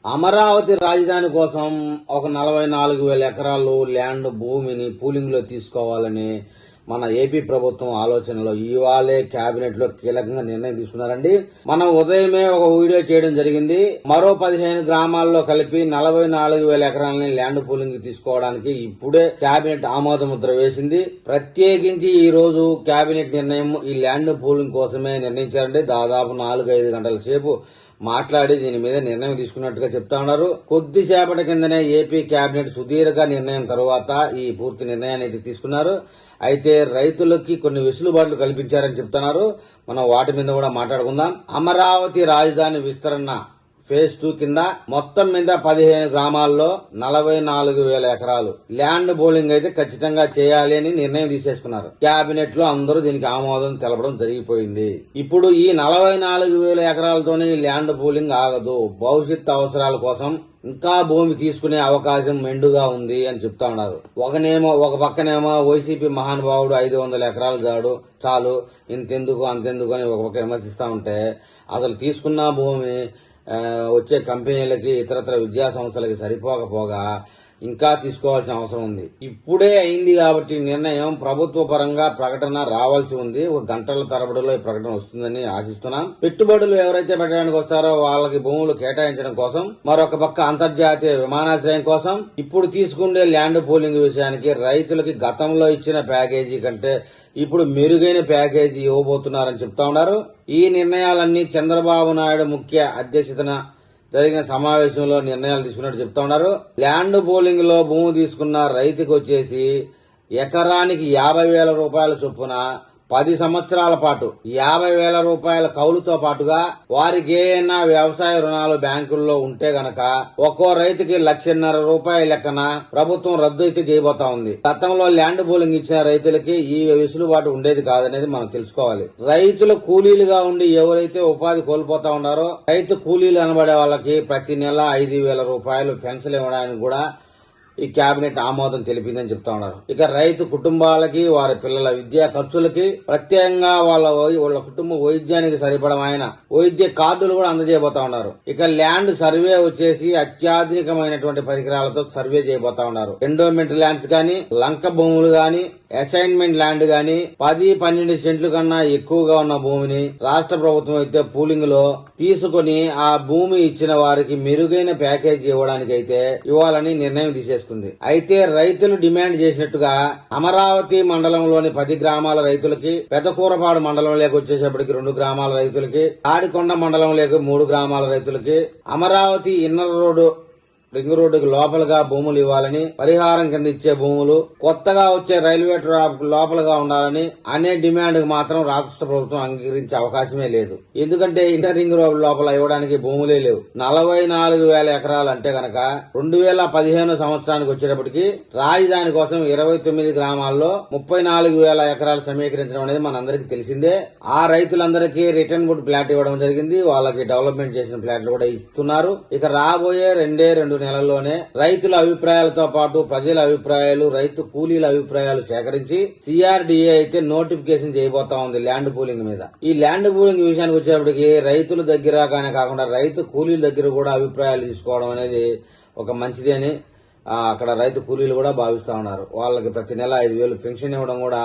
అమరావతి రాజధాని కోసం ఒక 44,000 ఎకరాలు ల్యాండ్ భూమిని పూలింగ్ లో తీసుకోవాలని మన ఏపీ ప్రభుత్వం ఆలోచనలో ఇవాళే కేబినెట్ లో కీలకంగా నిర్ణయం తీసుకున్నారండి. మనం ఉదయమే ఒక వీడియో చేయడం జరిగింది. మరో 15 గ్రామాల్లో కలిపి 44,000 ఎకరాలని ల్యాండ్ పూలింగ్ తీసుకోవడానికి ఇప్పుడే కేబినెట్ ఆమోద ముద్ర వేసింది. ప్రత్యేకించి ఈ రోజు కేబినెట్ నిర్ణయం ఈ ల్యాండ్ పూలింగ్ కోసమే నిర్ణయించారండి. దాదాపు 4-5 గంటల సేపు మాట్లాడి దీని మీద నిర్ణయం తీసుకున్నట్టుగా చెప్తా ఉన్నారు. కొద్దిసేపటి కిందనే ఏపీ కేబినెట్ సుదీర్ఘ నిర్ణయం తరువాత ఈ పూర్తి నిర్ణయాన్ని అయితే తీసుకున్నారు. అయితే రైతులకి కొన్ని వెసులుబాట్లు కల్పించారని చెప్తున్నారు. మనం వాటి మీద కూడా మాట్లాడుకుందాం. అమరావతి రాజధాని విస్తరణ ఫేజ్ 2 కింద మొత్తం మీద 15 గ్రామాల్లో 44,000 ఎకరాలు ల్యాండ్ బౌలింగ్ అయితే ఖచ్చితంగా చేయాలి అని నిర్ణయం తీసేసుకున్నారు. కేబినెట్ లో అందరూ దీనికి ఆమోదం తెలపడం జరిగిపోయింది. ఇప్పుడు ఈ 44,000 ఎకరాలతోనే ఈ ల్యాండ్ బౌలింగ్ ఆగదు. భవిష్యత్ అవసరాల కోసం ఇంకా భూమి తీసుకునే అవకాశం మెండుగా ఉంది అని చెప్తా ఉన్నారు. ఒక పక్కనేమో వైసీపీ మహానుభావుడు 500 ఎకరాలు చాలు ఇంతెందుకు అంతెందుకు అని ఒక పక్క విమర్శిస్తా ఉంటే అసలు తీసుకున్న భూమి వచ్చే కంపెనీలకి ఇతరత్ర విద్యా సంస్థలకి సరిపోకపోగా ఇంకా తీసుకోవాల్సిన అవసరం ఉంది. ఇప్పుడే అయింది కాబట్టి నిర్ణయం ప్రభుత్వ పరంగా ప్రకటన రావాల్సి ఉంది. ఒక గంటల తరబడిలో ఈ ప్రకటన వస్తుందని ఆశిస్తున్నాం. పెట్టుబడులు ఎవరైతే పెట్టడానికి వస్తారో వాళ్ళకి భూములు కేటాయించడం కోసం, మరొక పక్క అంతర్జాతీయ విమానాశ్రయం కోసం ఇప్పుడు తీసుకునే ల్యాండ్ పూలింగ్ విషయానికి రైతులకి గతంలో ఇచ్చిన ప్యాకేజీ కంటే ఇప్పుడు మెరుగైన ప్యాకేజీ ఇవ్వబోతున్నారని చెప్తా ఉన్నారు. ఈ నిర్ణయాలన్నీ చంద్రబాబు నాయుడు ముఖ్య అధ్యక్షతన జరిగిన సమావేశంలో నిర్ణయాలు తీసుకున్నట్టు చెప్తా ఉన్నారు. ల్యాండ్ బౌలింగ్ లో భూమి తీసుకున్న రైతుకు వచ్చేసి ఎకరానికి 50,000 రూపాయల చొప్పున 10 సంవత్సరాల పాటు 50,000 రూపాయల కౌలుతో పాటుగా వారికి ఏమైనా వ్యవసాయ రుణాలు బ్యాంకుల్లో ఉంటే గనక ఒక్కో రైతుకి 1,50,000 రూపాయల లెక్కన ప్రభుత్వం రద్దు అయితే చేయబోతా ఉంది. గతంలో ల్యాండ్ బౌలింగ్ ఇచ్చిన రైతులకి ఈ వెసులుబాటు ఉండేది కాదనేది మనం తెలుసుకోవాలి. రైతులు కూలీలుగా ఉండి ఎవరైతే ఉపాధి కోల్పోతా ఉన్నారో రైతు కూలీలు అనబడే వాళ్ళకి ప్రతి నెల 5,000 రూపాయలు పెన్షన్ ఇవ్వడానికి కూడా ఈ కేబినెట్ ఆమోదం తెలిపిందని చెప్తా ఉన్నారు. ఇక రైతు కుటుంబాలకి వారి పిల్లల విద్యా ఖర్చులకి ప్రత్యేకంగా వాళ్ళ కుటుంబ వైద్యానికి సరిపడమైన వైద్య కార్డులు కూడా అందజేయబోతా ఉన్నారు. ఇక ల్యాండ్ సర్వే వచ్చేసి అత్యాధునికమైనటువంటి పరికరాలతో సర్వే చేయబోతా ఉన్నారు. ఎండోమెంట్ ల్యాండ్స్ గాని, లంక భూములు గాని, అసైన్మెంట్ ల్యాండ్ గాని 10-12 సెంట్ల కన్నా ఎక్కువగా ఉన్న భూమిని రాష్ట్ర ప్రభుత్వం అయితే పూలింగ్ లో తీసుకుని ఆ భూమి ఇచ్చిన వారికి మెరుగైన ప్యాకేజీ ఇవ్వడానికి అయితే ఇవ్వాలని నిర్ణయం తీసేసుకుంది. అయితే రైతులు డిమాండ్ చేసినట్టుగా అమరావతి మండలంలోని 10 గ్రామాల రైతులకి, పెదకూరపాడు మండలంలోకి వచ్చేసేపటికి 2 గ్రామాల రైతులకి, తాడికొండ మండలంలోకి 3 గ్రామాల రైతులకి, అమరావతి ఇన్నర్ రోడ్డు రింగ్ రోడ్డుకు లోపలగా భూములు ఇవ్వాలని, పరిహారం కింద ఇచ్చే భూములు కొత్తగా వచ్చే రైల్వే ట్రాక్ లోపలగా ఉండాలని అనే డిమాండ్ మాత్రం రాష్ట్ర ప్రభుత్వం అంగీకరించే అవకాశమే లేదు. ఎందుకంటే ఇన్నర్ రింగ్ రోడ్ లోపల ఇవ్వడానికి భూములే లేవు. 44,000 ఎకరాలు అంటే గనక 2015 సంవత్సరానికి వచ్చేటప్పటికి రాజధాని కోసం 29 గ్రామాల్లో 34,000 ఎకరాలు సమీకరించడం అనేది మనందరికీ తెలిసిందే. ఆ రైతులందరికీ రిటర్న్ వుడ్ ప్లాట్ ఇవ్వడం జరిగింది. వాళ్ళకి డెవలప్మెంట్ చేసిన ప్లాట్లు కూడా ఇస్తున్నారు. ఇక రాబోయే 2 నెలల్లోనే రైతుల అభిప్రాయాలతో పాటు ప్రజల అభిప్రాయాలు, రైతు కూలీల అభిప్రాయాలు సేకరించి సిఆర్డీఏ అయితే నోటిఫికేషన్ చేయబోతా ఉంది ల్యాండ్ పూలింగ్ మీద. ఈ ల్యాండ్ పూలింగ్ విషయానికి వచ్చేప్పటికి రైతుల దగ్గర కానీ కాకుండా రైతు కూలీల దగ్గర కూడా అభిప్రాయాలు తీసుకోవడం అనేది ఒక మంచిది అని అక్కడ రైతు కూలీలు కూడా భావిస్తా ఉన్నారు. వాళ్ళకి ప్రతి నెల 5,000 పెన్షన్ ఇవ్వడం కూడా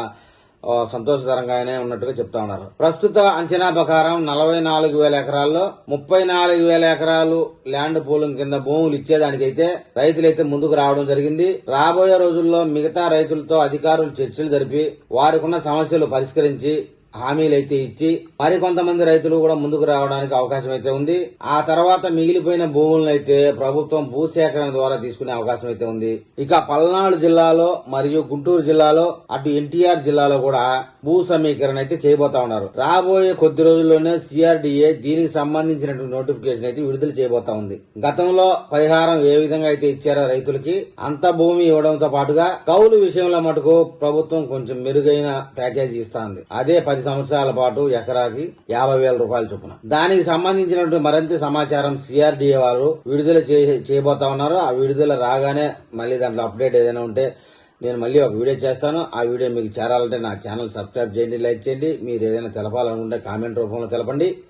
సంతోషకరంగానే ఉన్నట్టుగా చెప్తా ఉన్నారు. ప్రస్తుత అంచనా ప్రకారం 44,000 ఎకరాల్లో 34,000 ఎకరాలు ల్యాండ్ పూలింగ్ కింద భూములు ఇచ్చేదానికైతే రైతులైతే ముందుకు రావడం జరిగింది. రాబోయే రోజుల్లో మిగతా రైతులతో అధికారులు చర్చలు జరిపి వారికున్న సమస్యలు పరిష్కరించి హామీలైతే ఇచ్చి మరికొంతమంది రైతులు కూడా ముందుకు రావడానికి అవకాశం అయితే ఉంది. ఆ తర్వాత మిగిలిపోయిన భూములను అయితే ప్రభుత్వం భూసేకరణ ద్వారా తీసుకునే అవకాశం అయితే ఉంది. ఇక పల్నాడు జిల్లాలో మరియు గుంటూరు జిల్లాలో అటు ఎన్టీఆర్ జిల్లాలో కూడా భూ సమీకరణ అయితే చేయబోతా ఉన్నారు. రాబోయే కొద్ది రోజుల్లోనే సిఆర్డీఏ దీనికి సంబంధించినటువంటి నోటిఫికేషన్ అయితే విడుదల చేయబోతా ఉంది. గతంలో పరిహారం ఏ విధంగా అయితే ఇచ్చారో రైతులకి అంత భూమి ఇవ్వడంతో పాటుగా కౌలు విషయంలో మటుకు ప్రభుత్వం కొంచెం మెరుగైన ప్యాకేజీ ఇస్తోంది. అదే 10 సంవత్సరాల పాటు ఎకరాకి 50,000 రూపాయల చొప్పున. దానికి సంబంధించినటువంటి మరింత సమాచారం సిఆర్డీఏ వారు విడుదల చేయబోతా ఉన్నారు. ఆ విడుదల రాగానే మళ్ళీ దాంట్లో అప్డేట్ ఏదైనా ఉంటే నేను మళ్ళీ ఒక వీడియో చేస్తాను. ఆ వీడియో మీకు చేరాలంటే నా ఛానల్ సబ్స్క్రైబ్ చేయండి, లైక్ చేయండి. మీరు ఏదైనా తెలపాలనుకుంటే కామెంట్ రూపంలో తెలపండి.